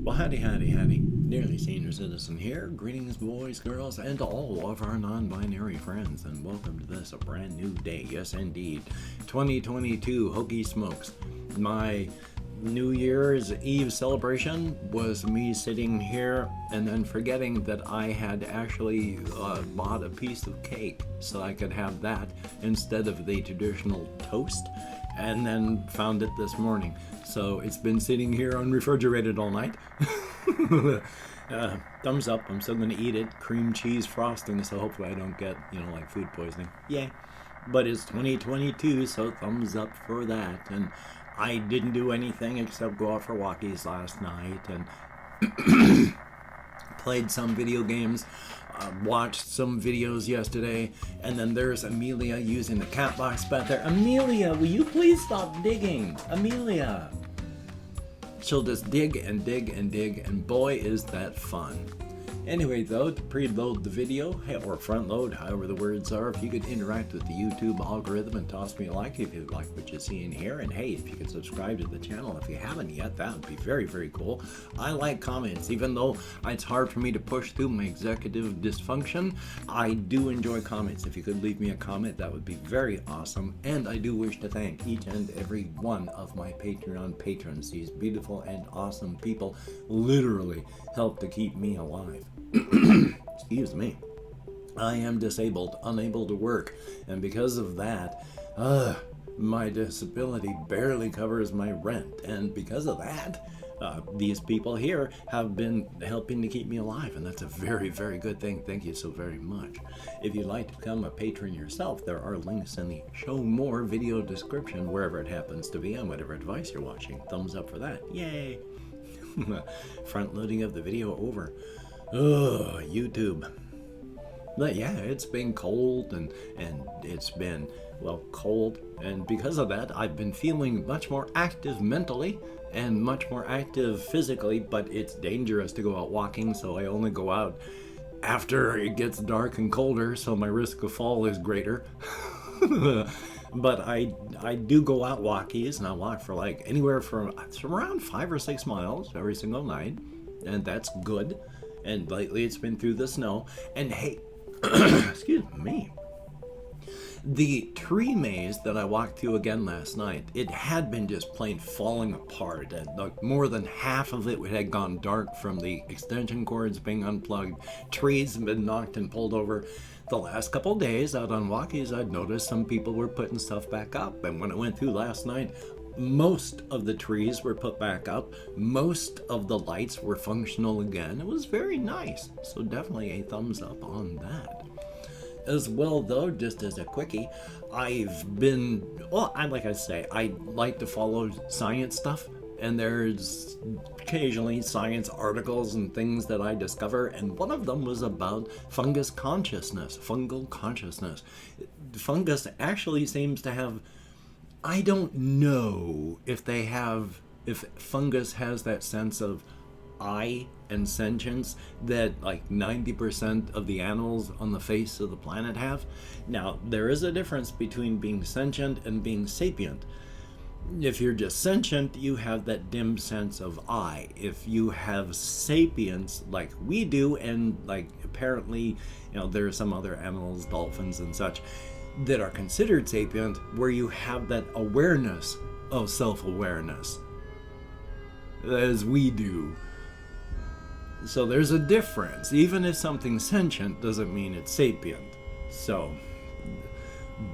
Well, howdy, howdy, howdy. Nearly Senior Citizen here. Greetings, boys, girls, and all of our non-binary friends, and welcome to this, a brand new day. Yes, indeed. 2022, Hokey smokes. My New Year's Eve celebration was me sitting here and then forgetting that I had actually bought a piece of cake so I could have that instead of the traditional toast, and then found it this morning. So it's been sitting here unrefrigerated all night. Thumbs up. I'm still going to eat it. Cream cheese frosting, so hopefully I don't get, like food poisoning. Yay. But it's 2022, so thumbs up for that. And I didn't do anything except go out for walkies last night and played some video games, watched some videos yesterday, and then there's Amelia using the cat box back there. Amelia, will you please stop digging? Amelia! She'll just dig and dig and dig, and boy is that fun. Anyway though, to preload the video, or front load, however the words are, if you could interact with the YouTube algorithm and toss me a like if you like what you see in here, and hey, if you could subscribe to the channel if you haven't yet, that would be very, very cool. I like comments, even though it's hard for me to push through my executive dysfunction. I do enjoy comments. If you could leave me a comment, that would be very awesome. And I do wish to thank each and every one of my Patreon patrons. These beautiful and awesome people literally help to keep me alive. Excuse me. I am disabled, unable to work, and because of that, my disability barely covers my rent, and because of that, these people here have been helping to keep me alive, and that's a very, very good thing. Thank you so very much. If you'd like to become a patron yourself, there are links in the show more video description, wherever it happens to be, on whatever device you're watching. Thumbs up for that. Yay! Front loading of the video over. Oh, YouTube. But yeah, it's been cold and it's been, cold. And because of that, I've been feeling much more active mentally and much more active physically, but it's dangerous to go out walking, so I only go out after it gets dark and colder, so my risk of fall is greater. But I do go out walkies, and I walk for anywhere from around 5 or 6 miles every single night, and that's good. And lately it's been through the snow. And hey, excuse me, the tree maze that I walked through again last night, it had been just plain falling apart, and more than half of it had gone dark from the extension cords being unplugged. Trees had been knocked and pulled over. The last couple days out on walkies, I'd noticed some people were putting stuff back up, and when I went through last night, most of the trees were put back up. Most of the lights were functional again. It was very nice. So definitely a thumbs up on that. As well though, just as a quickie, I've been, I like to follow science stuff. And there's occasionally science articles and things that I discover. And one of them was about fungal consciousness. Fungus actually seems to have, I don't know if fungus has that sense of I and sentience that 90% of the animals on the face of the planet have. Now, there is a difference between being sentient and being sapient. If you're just sentient, you have that dim sense of I. If you have sapience like we do, and apparently, there are some other animals, dolphins and such, that are considered sapient, where you have that awareness of self-awareness as we do. So there's a difference. Even if something's sentient doesn't mean it's sapient. So,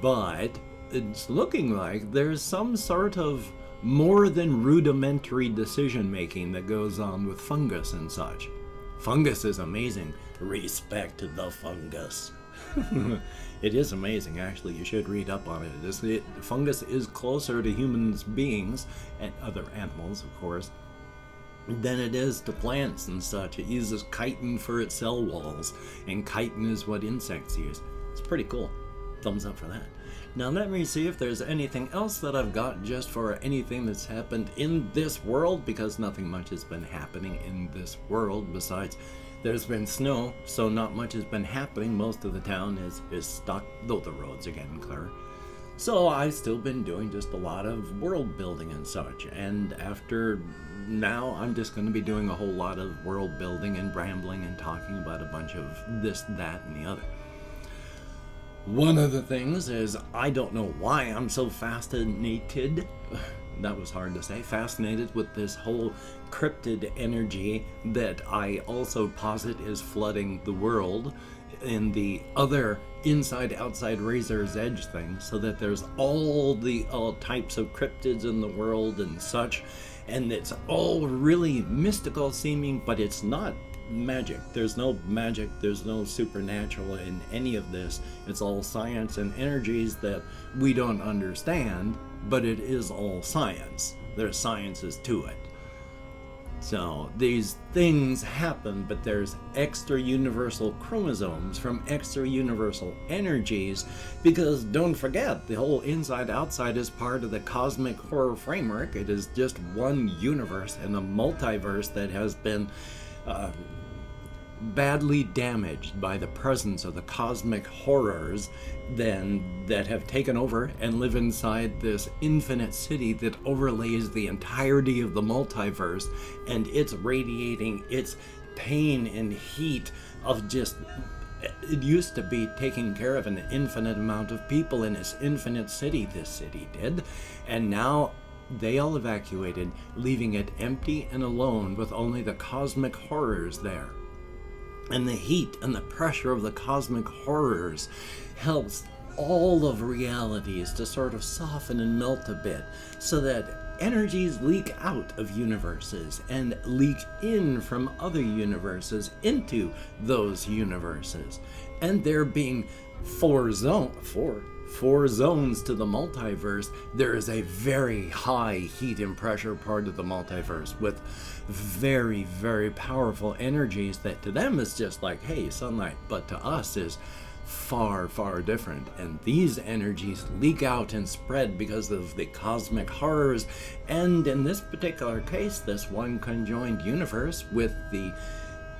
but it's looking like there's some sort of more than rudimentary decision making that goes on with fungus and such. Fungus is amazing. Respect the fungus. It is amazing, actually. You should read up on it. Fungus is closer to human beings, and other animals, of course, than it is to plants and such. It uses chitin for its cell walls, and chitin is what insects use. It's pretty cool. Thumbs up for that. Now let me see if there's anything else that I've got just for anything that's happened in this world, because nothing much has been happening in this world besides there's been snow, so not much has been happening. Most of the town is stuck, though the roads are getting clearer. So I've still been doing just a lot of world building and such, and after now I'm just going to be doing a whole lot of world building and rambling and talking about a bunch of this, that, and the other. One of the things is, I don't know why I'm so fascinated, that was hard to say, fascinated with this whole cryptid energy that I also posit is flooding the world in the other inside-outside razor's edge thing, so that there's all types of cryptids in the world and such, and it's all really mystical seeming, but it's not magic. There's no magic, there's no supernatural in any of this. It's all science and energies that we don't understand, but it is all science. There's sciences to it. So these things happen, but there's extra universal chromosomes from extra universal energies, because don't forget, the whole inside-outside is part of the cosmic horror framework. It is just one universe and a multiverse that has been badly damaged by the presence of the cosmic horrors that have taken over and live inside this infinite city that overlays the entirety of the multiverse, and it's radiating its pain and heat of just, it used to be taking care of an infinite amount of people in this infinite city, this city did, and now they all evacuated, leaving it empty and alone with only the cosmic horrors there. And the heat and the pressure of the cosmic horrors helps all of realities to sort of soften and melt a bit, so that energies leak out of universes and leak in from other universes into those universes. And there being four zones to the multiverse, there is a very high heat and pressure part of the multiverse with very, very powerful energies that to them is just like, hey, sunlight, but to us is far, far different. And these energies leak out and spread because of the cosmic horrors, and in this particular case, this one conjoined universe with the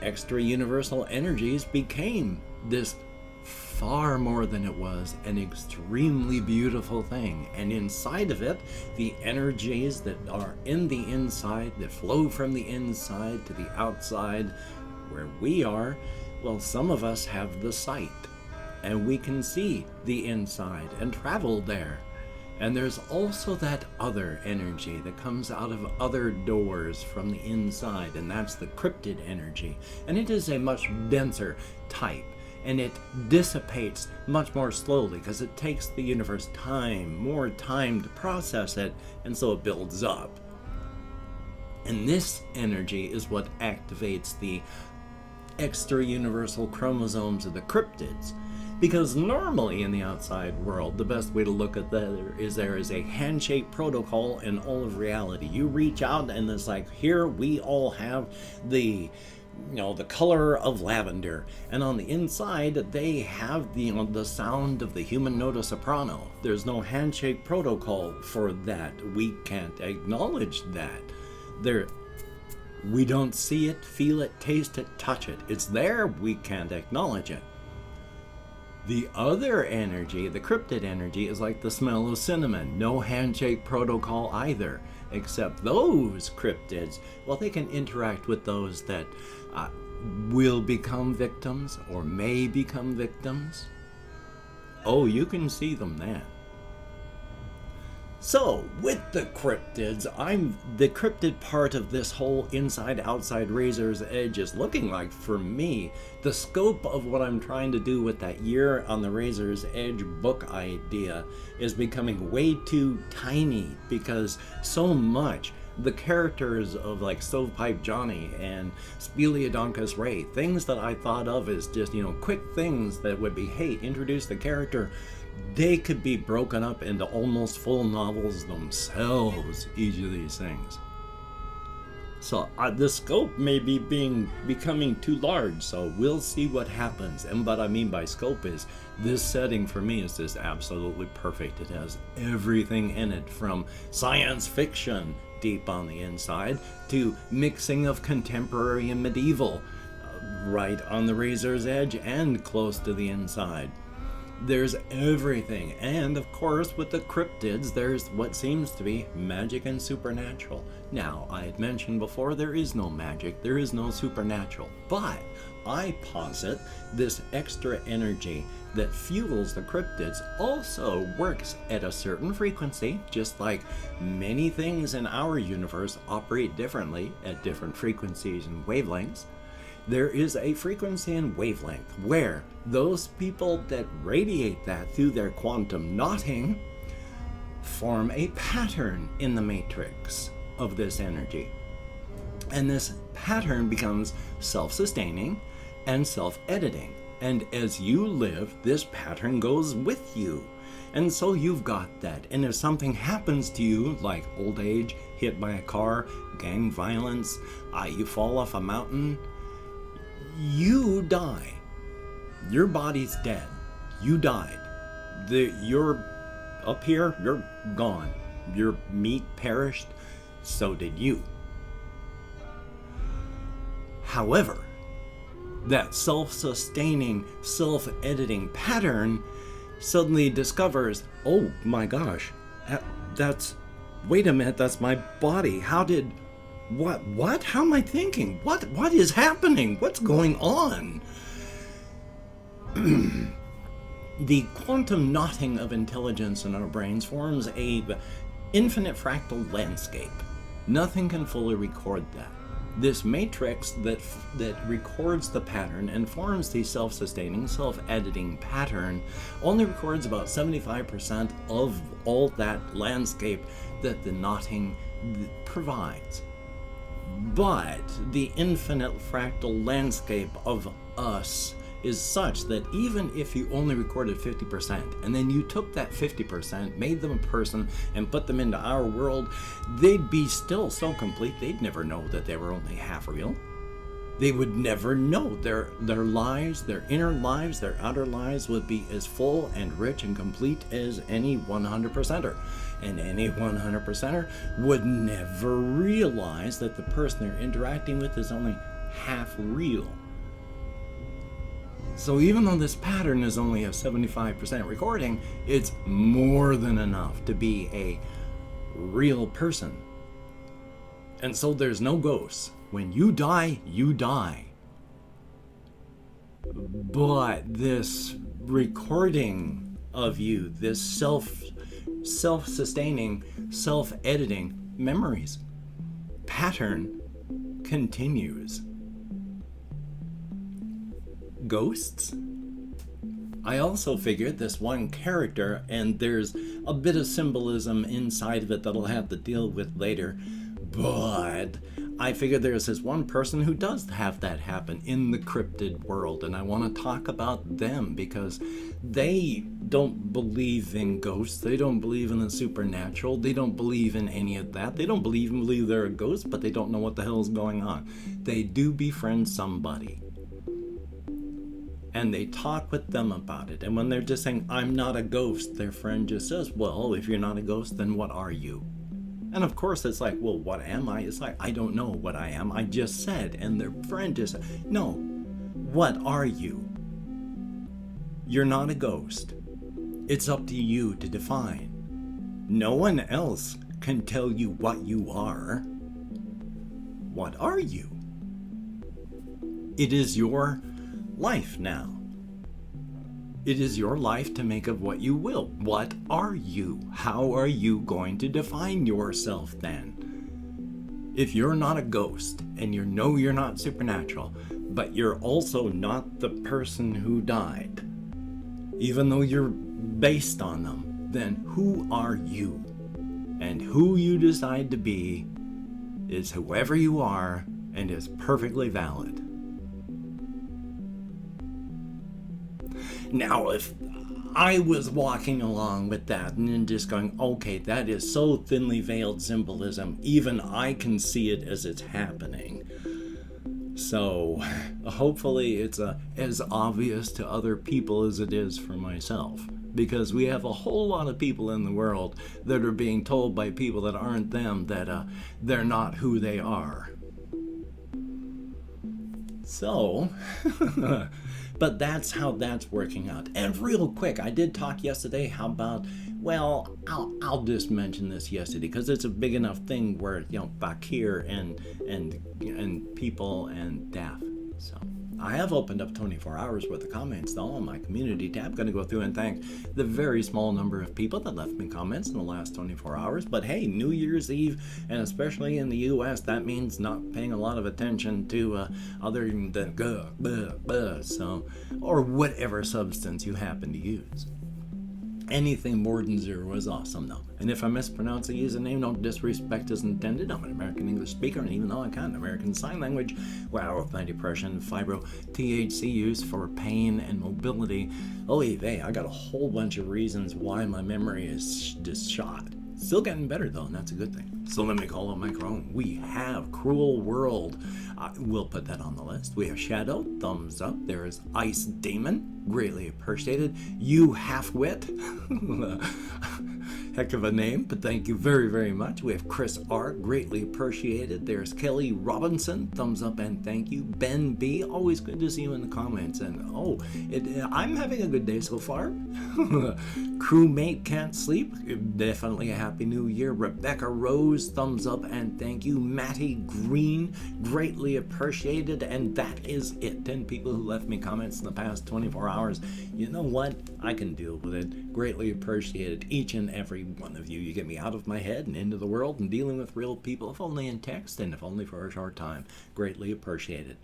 extra universal energies became this far more than it was an extremely beautiful thing. And inside of it, the energies that are in the inside, that flow from the inside to the outside, where we are, well, some of us have the sight, and we can see the inside and travel there. And there's also that other energy that comes out of other doors from the inside, and that's the cryptid energy. And it is a much denser type, and it dissipates much more slowly because it takes the universe more time to process it, and so it builds up. And this energy is what activates the extra universal chromosomes of the cryptids. Because normally in the outside world, the best way to look at that is there is a handshake protocol in all of reality. You reach out and it's like, here we all have the color of lavender, and on the inside they have the sound of the human note soprano. There's no handshake protocol for that. We can't acknowledge that. We don't see it, feel it, taste it, touch it. It's there, we can't acknowledge it. The other energy, the cryptid energy, is like the smell of cinnamon. No handshake protocol either, except those cryptids, well, they can interact with those that will become victims or may become victims. Oh, you can see them then. So, with the cryptids, the cryptid part of this whole inside-outside razor's edge is looking like, for me, the scope of what I'm trying to do with that Year on the Razor's Edge book idea is becoming way too tiny, because so much the characters of like Stovepipe Johnny and Speleodoncus Ray, things that I thought of as just, quick things that would be, hey, introduce the character, they could be broken up into almost full novels themselves, each of these things. So the scope may be becoming too large, so we'll see what happens. And what I mean by scope is, this setting for me is just absolutely perfect. It has everything in it, from science fiction deep on the inside to mixing of contemporary and medieval right on the razor's edge and close to the inside. There's everything. And of course, with the cryptids, there's what seems to be magic and supernatural. Now, I had mentioned before, there is no magic, there is no supernatural. But I posit this extra energy that fuels the cryptids also works at a certain frequency, just like many things in our universe operate differently at different frequencies and wavelengths. There is a frequency and wavelength where those people that radiate that through their quantum knotting form a pattern in the matrix of this energy. And this pattern becomes self-sustaining and self-editing. And as you live, this pattern goes with you. And so you've got that. And if something happens to you, like old age, hit by a car, gang violence, you fall off a mountain, you die. Your body's dead. You died. You're up here, you're gone. Your meat perished, so did you. However, that self-sustaining, self-editing pattern suddenly discovers, oh my gosh, wait a minute, that's my body. What? How am I thinking? What is happening? What's going on? The quantum knotting of intelligence in our brains forms a infinite fractal landscape. Nothing can fully record that. This matrix that records the pattern and forms the self-sustaining, self-editing pattern only records about 75% of all that landscape that the knotting provides. But the infinite fractal landscape of us is such that even if you only recorded 50% and then you took that 50%, made them a person, and put them into our world, they'd be still so complete they'd never know that they were only half real. They would never know. Their lives, their inner lives, their outer lives would be as full and rich and complete as any 100%er. And any 100%er would never realize that the person they're interacting with is only half real. So even though this pattern is only a 75% recording, it's more than enough to be a real person. And so there's no ghosts. When you die, you die. But this recording of you, this self-sustaining, self-editing memories pattern continues. Ghosts? I also figured this one character, and there's a bit of symbolism inside of it that I'll have to deal with later, but I figured there's this one person who does have that happen in the cryptid world, and I want to talk about them because they don't believe in ghosts, they don't believe in the supernatural, they don't believe in any of that, they don't believe they're a ghost, but they don't know what the hell is going on. They do befriend somebody. And they talk with them about it. And when they're just saying, I'm not a ghost, their friend just says, well, if you're not a ghost, then what are you? And of course it's like, well, what am I? It's like, I don't know what I am. I just said. And their friend just said, no, what are you? You're not a ghost. It's up to you to define. No one else can tell you what you are. What are you? It is your life now. It is your life to make of what you will. What are you? How are you going to define yourself then? If you're not a ghost and you know you're not supernatural, but you're also not the person who died, even though you're based on them, then who are you? And who you decide to be is whoever you are and is perfectly valid. Now, if I was walking along with that and then just going, okay, that is so thinly veiled symbolism, even I can see it as it's happening. So hopefully it's as obvious to other people as it is for myself. Because we have a whole lot of people in the world that are being told by people that aren't them that they're not who they are. So, but that's how that's working out. And real quick, I did talk yesterday how about, well, I'll just mention this yesterday because it's a big enough thing where, Bakir and people and deaf. So I have opened up 24 hours worth of comments though on my community tab. Going to go through and thank the very small number of people that left me comments in the last 24 hours. But hey, New Year's Eve, and especially in the U.S., that means not paying a lot of attention to other than so, or whatever substance you happen to use. Anything more than 0 is awesome, though. And if I mispronounce a username, no disrespect is intended. I'm an American English speaker, and even though I can't American Sign Language, wow, with my depression, fibro, THC use for pain and mobility, I got a whole bunch of reasons why my memory is just shot. Still getting better, though, and that's a good thing. So let me call out my Chrome. We have Cruel World. We'll put that on the list. We have Shadow, thumbs up. There is Ice Demon, greatly appreciated. You Halfwit, heck of a name, but thank you very, very much. We have Chris R, greatly appreciated. There's Kelly Robinson, thumbs up and thank you. Ben B, always good to see you in the comments. And I'm having a good day so far. Crewmate Can't Sleep, definitely a happy new year. Rebecca Rose, thumbs up and thank you. Matty Green, greatly appreciated. And that is it. 10 people who left me comments in the past 24 hours. You know what? I can deal with it. Greatly appreciated, each and every one of you. You get me out of my head and into the world and dealing with real people, if only in text and if only for a short time. Greatly appreciated.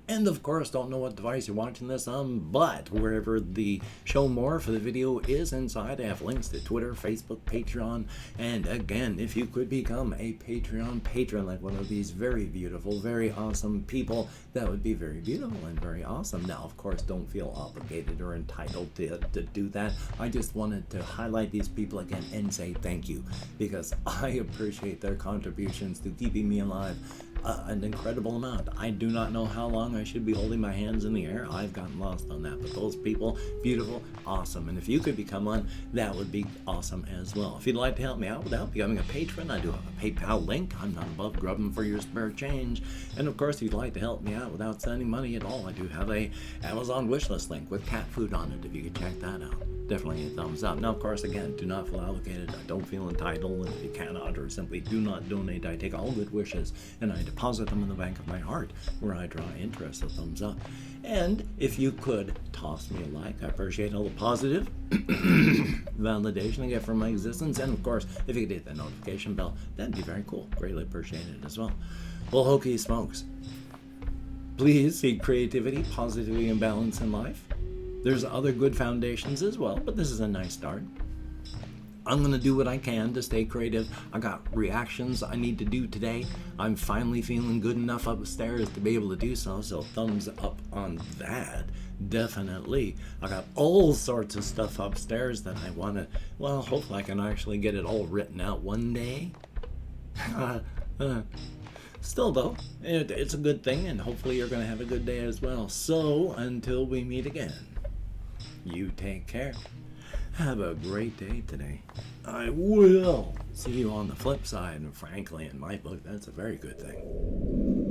And of course, don't know what device you're watching this on, but wherever the show more for the video is inside, I have links to Twitter, Facebook, Patreon, and again, if you could become a Patreon patron like one of these very beautiful, very awesome people, that would be very beautiful and very awesome. Now, of course, don't feel obligated or entitled to do that. I just wanted to highlight these people again and say thank you, because I appreciate their contributions to keeping me alive. An incredible amount. I do not know how long I should be holding my hands in the air. I've gotten lost on that. But those people, beautiful, awesome. And if you could become one, that would be awesome as well. If you'd like to help me out without becoming a patron, I do have a PayPal link. I'm not above grubbing for your spare change. And of course, if you'd like to help me out without sending money at all, I do have a Amazon wishlist link with cat food on it, if you could check that out. Definitely a thumbs up. Now, of course, again, do not feel obligated. I don't feel entitled. And if you cannot or simply do not donate, I take all good wishes and I deposit them in the bank of my heart where I draw interest. So thumbs up. And if you could toss me a like, I appreciate all the positive validation I get from my existence. And of course, if you could hit that notification bell, that'd be very cool. Greatly appreciated as well. Well, Hokey smokes. Please seek creativity, positivity, and balance in life. There's other good foundations as well, but this is a nice start. I'm going to do what I can to stay creative. I got reactions I need to do today. I'm finally feeling good enough upstairs to be able to do so thumbs up on that. Definitely. I got all sorts of stuff upstairs that I want to, well, hopefully I can actually get it all written out one day. Still, though, it's a good thing, and hopefully you're going to have a good day as well. So, until we meet again, you take care. Have a great day today. I will see you on the flip side, and frankly, in my book, that's a very good thing.